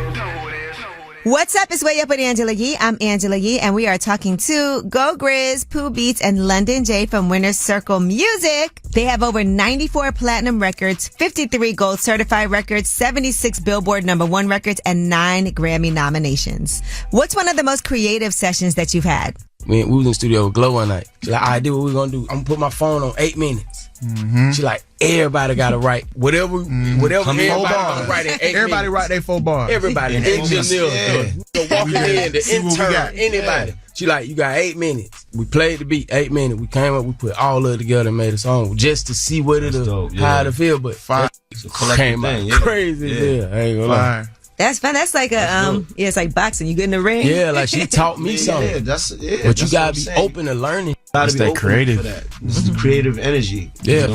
What's up? It's Way Up with Angela Yee. I'm Angela Yee, and we are talking to Go Grizz, Pooh Beatz, and London J from Winner Circle Music. They have over 94 platinum records, 53 gold certified records, 76 Billboard #1 records, and 9 Grammy nominations. What's one of the most creative sessions that you've had? We was in the studio with Glow one night. She's like, all right, do what we're gonna do. I'm gonna put my phone on 8 minutes. She like, everybody gotta write whatever everybody gotta write in 8 minutes. Everybody write their 4 bars. Everybody, engineer, the walking in, the intern, anybody. She like, you got 8 minutes. We played the beat, 8 minutes. We came up, we put all of it together and made a song just to see what how it'll feel. But came out crazy. Yeah, I ain't gonna lie. That's fun. That's like it's like boxing. You get in the ring. Yeah, like she taught me something. Yeah, but you gotta be open to learning. Gotta be creative. This is the creative energy. Yeah.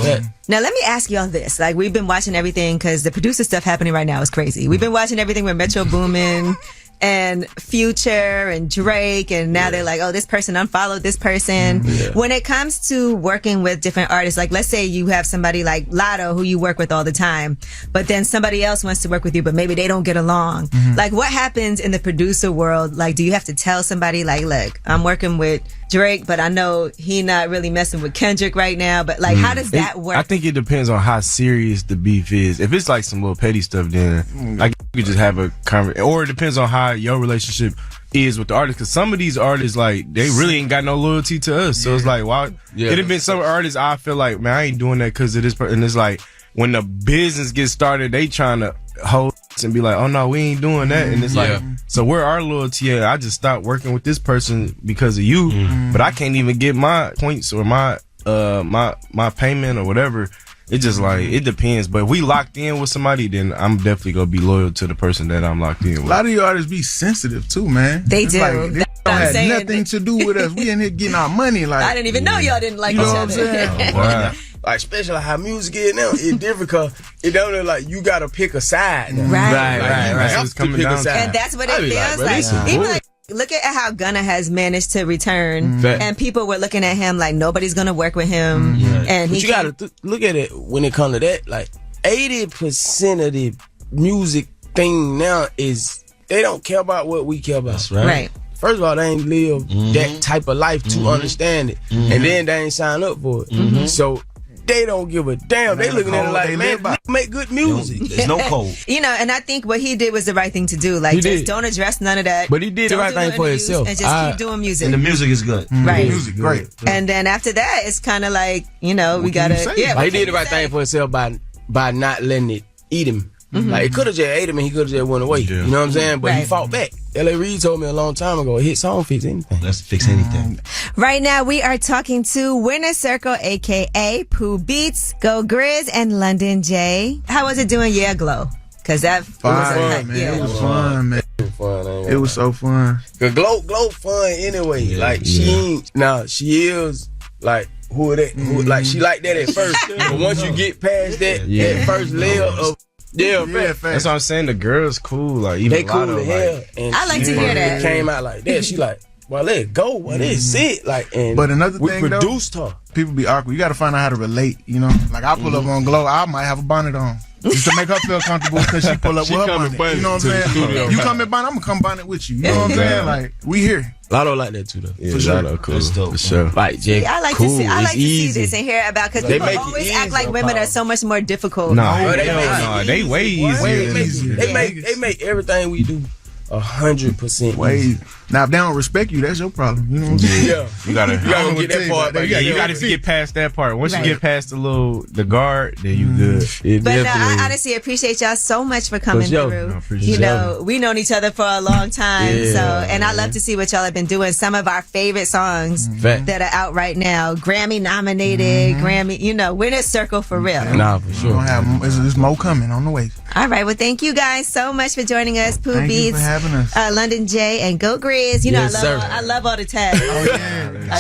Now let me ask y'all this. Like we've been watching everything because the producer stuff happening right now is crazy. We've been watching everything with Metro Boomin and Future and Drake, and now they're like, oh, this person unfollowed this person. When it comes to working with different artists, like let's say you have somebody like Lotto who you work with all the time, but then somebody else wants to work with you, but maybe they don't get along. Like what happens in the producer world? Like, do you have to tell somebody like, look, I'm working with Drake, but I know he not really messing with Kendrick right now, but like, how does that work? I think it depends on how serious the beef is. If it's like some little petty stuff, then like you could just have a conversation, or it depends on how your relationship is with the artist. Because some of these artists, like, they really ain't got no loyalty to us. So it's like, why? It have been some artists I feel like, man, I ain't doing that because of this person. And it's like, when the business gets started, they trying to hold and be like, oh no, we ain't doing that. And it's like, so where our loyalty at? I just stopped working with this person because of you, but I can't even get my points or my payment or whatever. It just like, it depends. But if we locked in with somebody, then I'm definitely gonna be loyal to the person that I'm locked in with. A lot of you artists be sensitive too, man. They do. Like, they don't have nothing to do with us. We in here getting our money. Like, I didn't even know y'all didn't like each other. Wow. Like, especially how music is now, it's different because it don't look like you gotta pick a side now. Right. So it's coming down. And that's what it feels like. Even like, look at how Gunna has managed to return, and people were looking at him like nobody's gonna work with him. And but you gotta look at it when it comes to that. Like 80% of the music thing now is they don't care about what we care about. That's right. First of all, they ain't live that type of life to understand it, and then they ain't sign up for it. So they don't give a damn. They looking at it like, man, make good music. There's no code. You know, and I think what he did was the right thing to do. Like, just don't address none of that. But he did the right thing for himself. And just keep doing music. And the music is good. Right. The music, great. And then after that, it's kind of like, you know, we gotta. He did the right thing for himself by not letting it eat him. Like, it could have just ate him and he could have just went away. You know what I'm saying? But he fought back. L.A. Reid told me a long time ago, a hit song fix anything. Let's fix anything. Right now, we are talking to Winner Circle, a.k.a. Pooh Beatz, Go Grizz, and London J. How was it doing Yeah Glow? Because that fun, man. It was fun, man. It was so fun. Cause Glow fun anyway. Like, she is like, who that? Like, she like that at first. But once you get past that first layer of that's what I'm saying. The girls cool, like even they cool Lotto, to hell. like, And I like to hear that. Came out like that. She like, well, let it go. Well, this it. Like, and but another we thing, produced though, her. People be awkward. You got to find out how to relate. You know, like I pull up on Glow, I might have a bonnet on. Just to make her feel comfortable because she pull up with her bonnet. You know what I'm saying? You come in bonnet, I'm gonna come bonnet with you. You know what I'm saying? Like, we here. Lotto like that too, though. Yeah, for sure. Lotto cool. That's dope, for sure. Like, Jay, I like cool. to see. I like to easy. see this and hear about because people always act like women are so much more difficult. They way easier. They make everything we do 100% way. Now, if they don't respect you, that's your problem. You know what I'm saying? Yeah, you gotta get that part. You gotta get past that part. Once you get past the guard, then you good. But no, I honestly appreciate y'all so much for coming through. You know, we known each other for a long time, and I love to see what y'all have been doing. Some of our favorite songs that are out right now, Grammy nominated, Grammy. You know, Winner Circle for real. Nah, for sure. There's more coming on the way. All right, well, thank you guys so much for joining us, Pooh Beatz. Thank you for having us. London J and Go Grizz. You know, I love all the tags.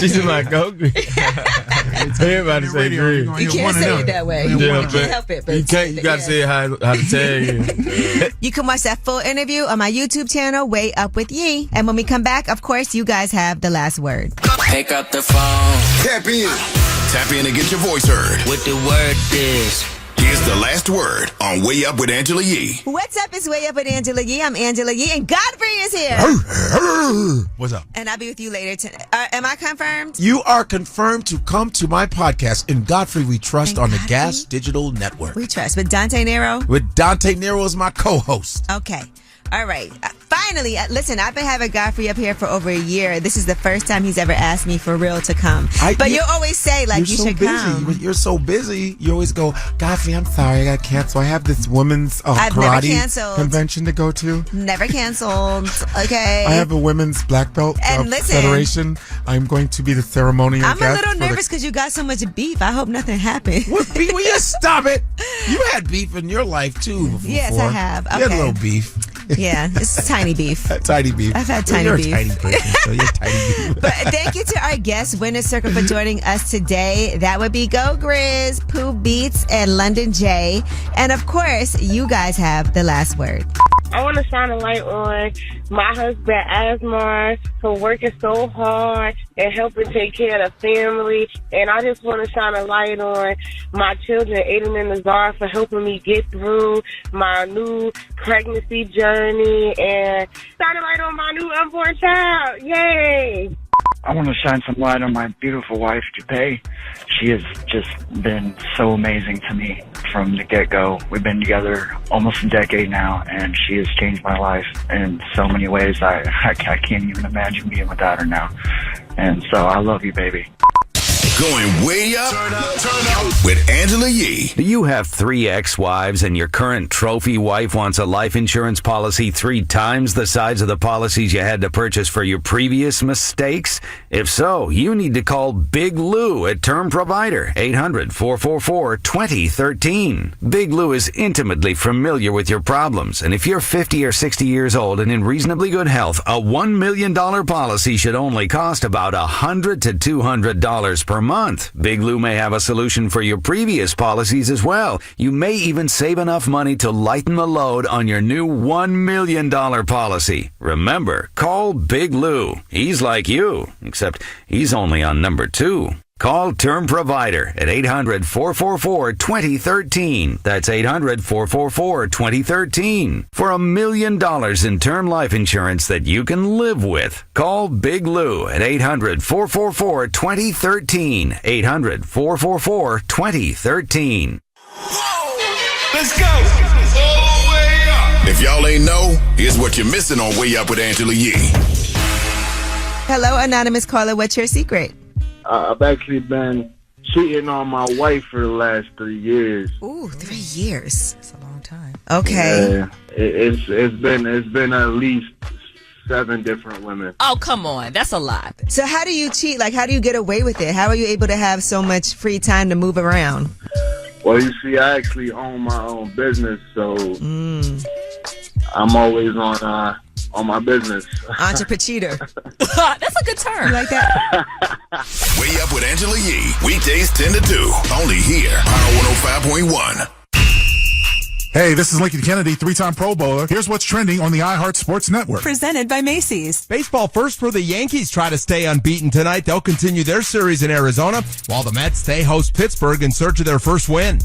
She's just like, Go Grizz. Everybody say Grizz. You can't say it that way. You can't help it. But you can't. You got to say how to tag it. You can watch that full interview on my YouTube channel, Way Up With Yee. And when we come back, of course, you guys have the last word. Pick up the phone. Tap in. Tap in and get your voice heard. What the word is. Here's the last word on Way Up with Angela Yee. What's up? It's Way Up with Angela Yee. I'm Angela Yee, and Godfrey is here. What's up? And I'll be with you later tonight. Am I confirmed? You are confirmed to come to my podcast, In Godfrey We Trust, on the Gas Digital Network. We trust. With Dante Nero? With Dante Nero as my co-host. Okay. All right. Finally, listen, I've been having Godfrey up here for over a year. This is the first time he's ever asked me for real to come. But you always say, like, you should come. You're so busy. You always go, Godfrey, I'm sorry, I got canceled. I have this women's karate convention to go to. Never canceled. Okay. I have a women's black belt federation. I'm going to be the ceremonial guest. I'm a little nervous because you got so much beef. I hope nothing happened. What beef? Will you stop it? You had beef in your life, too, before. Yes, I have. Okay. You had a little beef. Yeah, it's tiny beef. Tiny beef. I've had tiny beef. You're a tiny person, so you're tiny beef. But thank you to our guest, Winner's Circle, for joining us today. That would be Go Grizz, Pooh, Beatz, and London J. And of course, you guys have the last word. I want to shine a light on my husband, Asmar, for working so hard and helping take care of the family. And I just want to shine a light on my children, Aiden and Nazar, for helping me get through my new pregnancy journey. And shine a light on my new unborn child. Yay! I want to shine some light on my beautiful wife, Jupé. She has just been so amazing to me from the get-go. We've been together almost a decade now, and she has changed my life in so many ways. I can't even imagine being without her now. And so I love you, baby. Going way up, turn up with Angela Yee. Do you have 3 ex-wives and your current trophy wife wants a life insurance policy 3 times the size of the policies you had to purchase for your previous mistakes? If so, you need to call Big Lou at Term Provider, 800-444-2013. Big Lou is intimately familiar with your problems, and if you're 50 or 60 years old and in reasonably good health, a $1 million policy should only cost about $100 to $200 per month. Big Lou may have a solution for your previous policies as well. You may even save enough money to lighten the load on your new $1 million policy. Remember, call Big Lou. He's like you, except he's only on number 2. Call Term Provider at 800-444-2013. That's 800-444-2013. For $1 million in term life insurance that you can live with. Call Big Lou at 800-444-2013. 800-444-2013. Let's go. All the way up. If y'all ain't know, here's what you're missing on Way Up with Angela Yee. Hello, anonymous caller. What's your secret? I've actually been cheating on my wife for the last 3 years. Ooh, 3 years. That's a long time. Okay. Yeah, it's been at least 7 different women. Oh, come on. That's a lot. So how do you cheat? Like, how do you get away with it? How are you able to have so much free time to move around? Well, you see, I actually own my own business, so I'm always on my business. Entrepreneur. That's a good term. You like that? Way Up with Angela Yee. Weekdays 10 to 2. Only here. Power 105.1. Hey, this is Lincoln Kennedy, 3-time Pro Bowler. Here's what's trending on the iHeart Sports Network. Presented by Macy's. Baseball first for the Yankees try to stay unbeaten tonight. They'll continue their series in Arizona, while the Mets stay host Pittsburgh in search of their first win.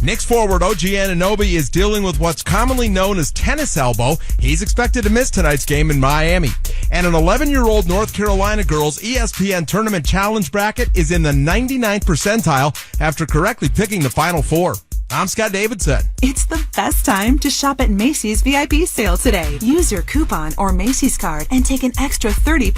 Knicks forward OG Anunoby is dealing with what's commonly known as tennis elbow. He's expected to miss tonight's game in Miami. And an 11-year-old North Carolina girl's ESPN Tournament Challenge bracket is in the 99th percentile after correctly picking the Final Four. I'm Scott Davidson. It's the best time to shop at Macy's VIP sale today. Use your coupon or Macy's card and take an extra 30%